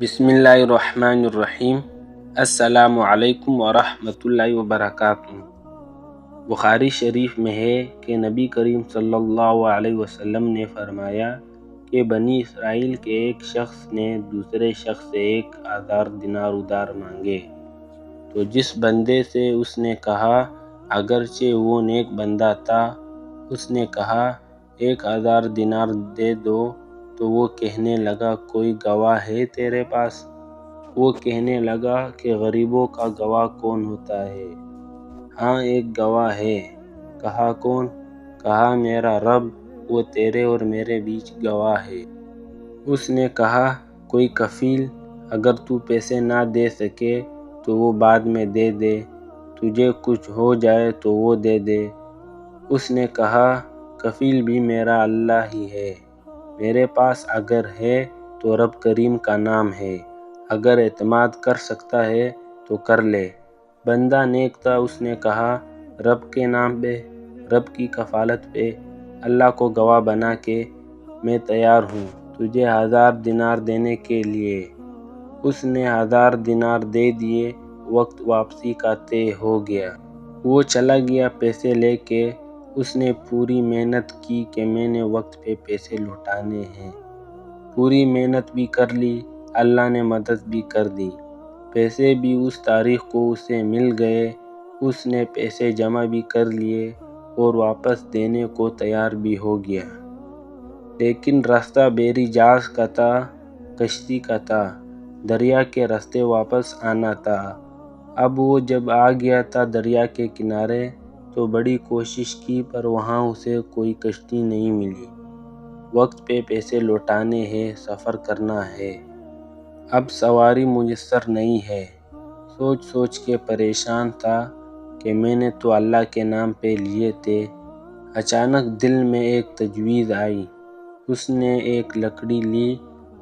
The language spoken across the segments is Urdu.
بسم اللہ الرحمن الرحیم۔ السلام علیکم ورحمۃ اللہ وبرکاتہ۔ بخاری شریف میں ہے کہ نبی کریم صلی اللہ علیہ وسلم نے فرمایا کہ بنی اسرائیل کے ایک شخص نے دوسرے شخص سے 1000 دینار ادھار مانگے، تو جس بندے سے اس نے کہا، اگرچہ وہ نیک بندہ تھا، اس نے کہا 1000 دینار دے دو، تو وہ کہنے لگا کوئی گواہ ہے تیرے پاس؟ وہ کہنے لگا کہ غریبوں کا گواہ کون ہوتا ہے؟ ہاں ایک گواہ ہے۔ کہا کون؟ کہا میرا رب، وہ تیرے اور میرے بیچ گواہ ہے۔ اس نے کہا کوئی کفیل؟ اگر تو پیسے نہ دے سکے تو وہ بعد میں دے دے، تجھے کچھ ہو جائے تو وہ دے دے۔ اس نے کہا کفیل بھی میرا اللہ ہی ہے، میرے پاس اگر ہے تو رب کریم کا نام ہے، اگر اعتماد کر سکتا ہے تو کر لے۔ بندہ نیک تھا، اس نے کہا رب کے نام پہ، رب کی کفالت پہ، اللہ کو گواہ بنا کے میں تیار ہوں تجھے 1000 دینار دینے کے لیے۔ اس نے 1000 دینار دے دیے۔ وقت واپسی کا طے ہو گیا۔ وہ چلا گیا پیسے لے کے۔ اس نے پوری محنت کی کہ میں نے وقت پہ پیسے لوٹانے ہیں، پوری محنت بھی کر لی، اللہ نے مدد بھی کر دی، پیسے بھی اس تاریخ کو اسے مل گئے۔ اس نے پیسے جمع بھی کر لیے اور واپس دینے کو تیار بھی ہو گیا، لیکن راستہ بیری جہاز کا تھا، کشتی کا تھا، دریا کے راستے واپس آنا تھا۔ اب وہ جب آ گیا تھا دریا کے کنارے تو بڑی کوشش کی پر وہاں اسے کوئی کشتی نہیں ملی۔ وقت پہ پیسے لوٹانے ہیں، سفر کرنا ہے، اب سواری میسر نہیں ہے۔ سوچ سوچ کے پریشان تھا کہ میں نے تو اللہ کے نام پہ لیے تھے۔ اچانک دل میں ایک تجویز آئی۔ اس نے ایک لکڑی لی،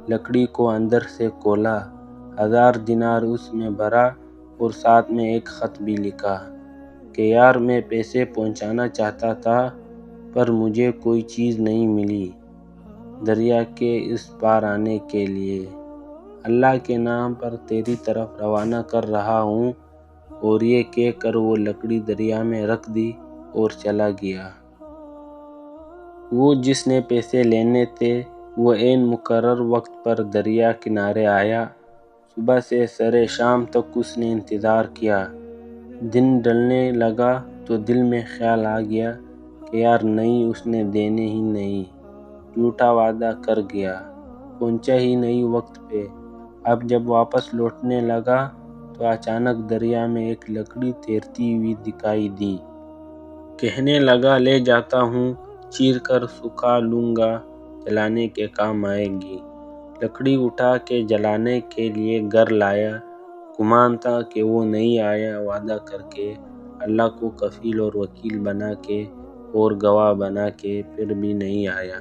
لکڑی کو اندر سے کھولا، 1000 دینار اس میں بھرا اور ساتھ میں ایک خط بھی لکھا کہ یار میں پیسے پہنچانا چاہتا تھا پر مجھے کوئی چیز نہیں ملی دریا کے اس پار آنے کے لیے، اللہ کے نام پر تیری طرف روانہ کر رہا ہوں۔ اور یہ کہہ کر وہ لکڑی دریا میں رکھ دی اور چلا گیا۔ وہ جس نے پیسے لینے تھے وہ عین مقرر وقت پر دریا کنارے آیا۔ صبح سے سرے شام تک اس نے انتظار کیا۔ دن ڈھلنے لگا تو دل میں خیال آ گیا کہ یار نہیں، اس نے دینے ہی نہیں، جھوٹا وعدہ کر گیا، پہنچا ہی نہیں وقت پہ۔ اب جب واپس لوٹنے لگا تو اچانک دریا میں ایک لکڑی تیرتی ہوئی دکھائی دی۔ کہنے لگا لے جاتا ہوں، چیر کر سکھا لوں گا، جلانے کے کام آئے گی۔ لکڑی اٹھا کے جلانے کے لیے گھر لایا۔ گمان تھا کہ وہ نہیں آیا، وعدہ کر کے اللہ کو کفیل اور وکیل بنا کے اور گواہ بنا کے پھر بھی نہیں آیا۔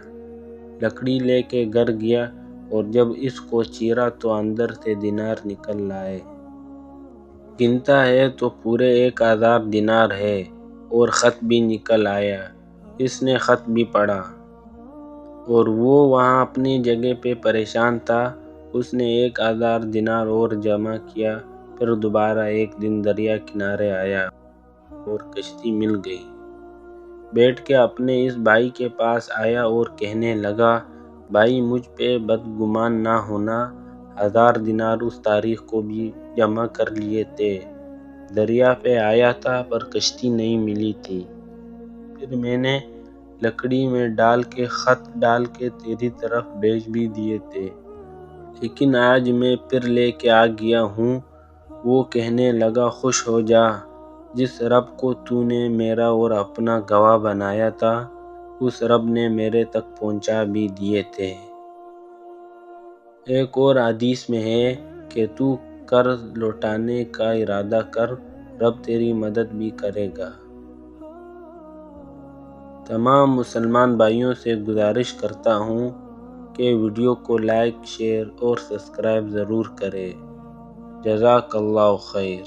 لکڑی لے کے گھر گیا اور جب اس کو چیرا تو اندر سے دینار نکل آئے۔ گنتا ہے تو پورے 1000 دینار ہے اور خط بھی نکل آیا۔ اس نے خط بھی پڑھا اور وہ وہاں اپنی جگہ پہ پریشان تھا۔ اس نے 1000 دینار اور جمع کیا، پھر دوبارہ ایک دن دریا کنارے آیا اور کشتی مل گئی۔ بیٹھ کے اپنے اس بھائی کے پاس آیا اور کہنے لگا بھائی مجھ پہ بدگمان نہ ہونا، 1000 دینار اس تاریخ کو بھی جمع کر لیے تھے، دریا پہ آیا تھا پر کشتی نہیں ملی تھی، پھر میں نے لکڑی میں ڈال کے خط ڈال کے تیری طرف بھیج بھی دیے تھے، لیکن آج میں پھر لے کے آ گیا ہوں۔ وہ کہنے لگا خوش ہو جا، جس رب کو تو نے میرا اور اپنا گواہ بنایا تھا اس رب نے میرے تک پہنچا بھی دیے تھے۔ ایک اور حدیث میں ہے کہ تو قرض لوٹانے کا ارادہ کر، رب تیری مدد بھی کرے گا۔ تمام مسلمان بھائیوں سے گزارش کرتا ہوں کہ ویڈیو کو لائک، شیئر اور سبسکرائب ضرور کریں۔ جزاک اللہ خیر۔